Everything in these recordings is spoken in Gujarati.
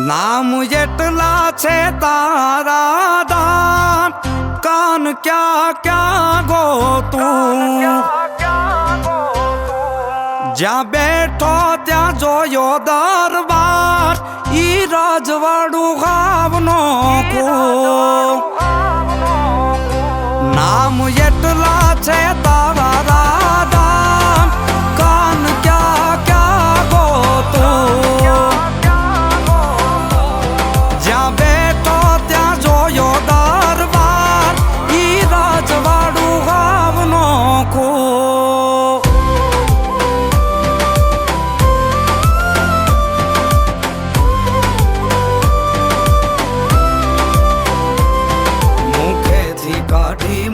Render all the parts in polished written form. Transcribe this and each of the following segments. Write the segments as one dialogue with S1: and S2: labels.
S1: નામ એટલા છે તારા દાન કાન ક્યાં ક્યાં ગોતું જ્યાં બેઠો ત્યાં જોયો દરબાર ઈ રજવાડું ગાવનો નામ એટલા છે તારા દાન કાન ક્યાં ક્યાં ગોતું જ્યાં બેઠો ત્યાં જોયો દરબાર ઈ રજવાડું ગાવનો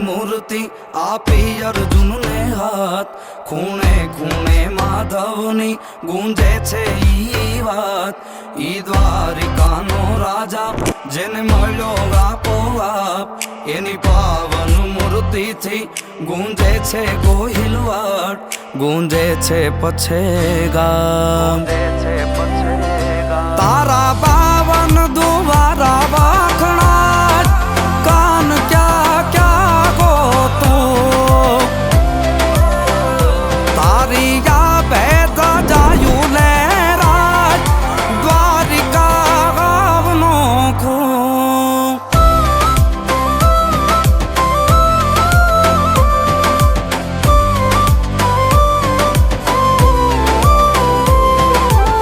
S1: મૂર્તિ આપી અર્જુનને હાથ ખૂણે ખૂણે માધવની ગુંજે છે ઈ વાત ઈ દ્વારિકાનો રાજા જેને મળ્યો આપોઆપ એની પાવન મૂર્તિથી ગુંજે છે ગોહિલવાડ ગુંજે છે પછે ગામ તારા પાવન દ્વારા વાખણા કાન ક્યાં ક્યાં ગોતું તારી યા ભેદ જાયું લે રાજ દ્વારિકા ગાવનો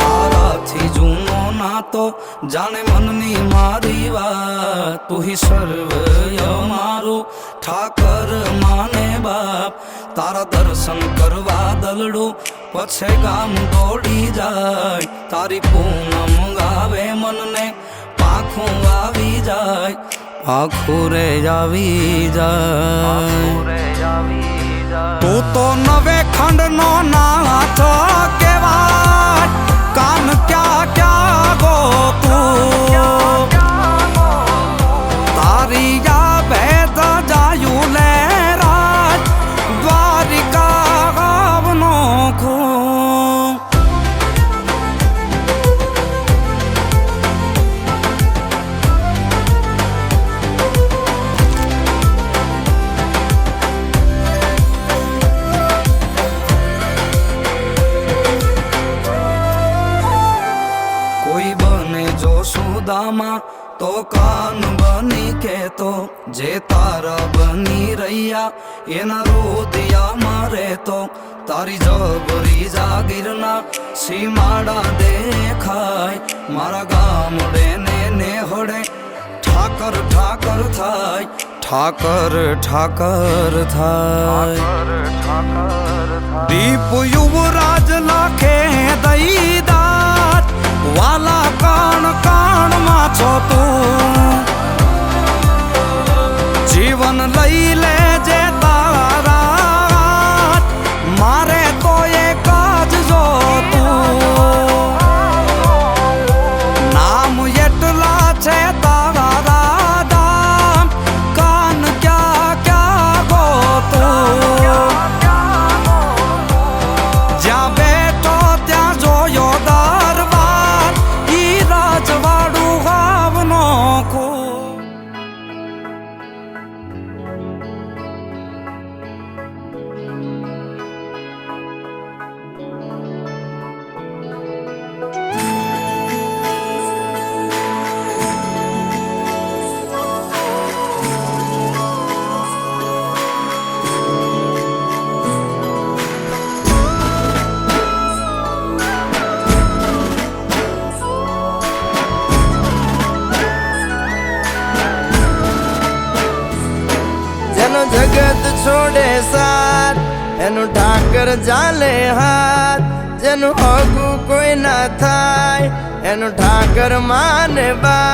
S1: તારાથી જૂનો નાતો જાણે મનની મારી વાત તું હી સર્વય મારું ઠાકર માને બાપ તારા દર્શન કરવા દલડું પછે ગામ દોડી જાય તારી પૂનમ ગાવે મનને પાખું આવી જાય આખું રે આવી જાય તું તો નવે ખંડનો નાથ કેવાય કાન ક્યાં ક્યાં ગોતું તારી યા ભેદ જાયું લે રાજ દ્વારિકા ગાવનો કોઈ બને જો સુદામા તો કાન બની કેતો જે તારા બની રહ્યા એના રોદિયા મારે તો તારી જબરી જાગીરના સીમાડા દેખાય મારા ગામડે ને હડે ઠાકર ઠાકર થાય ઠાકર ઠાકર થાય દીપ યુવરાજ લાખે દઈદાત વાલા કાણ કાણમાં છો તું જીવન લઈ લેજે તારા મારે તો એક જ જોતું નામ એટલા છે તારા દામ કાન ક્યાં ક્યાં ગોતું જ્યાં બેઠો ત્યાં જોયો દરબાર ઈ રજવાડું ગાવનો
S2: જગત છોડે સાથ એનું ઠાકર ચાલે હાથ જેનું હગું કોઈ ના થાય એનું ઠાકર માને બા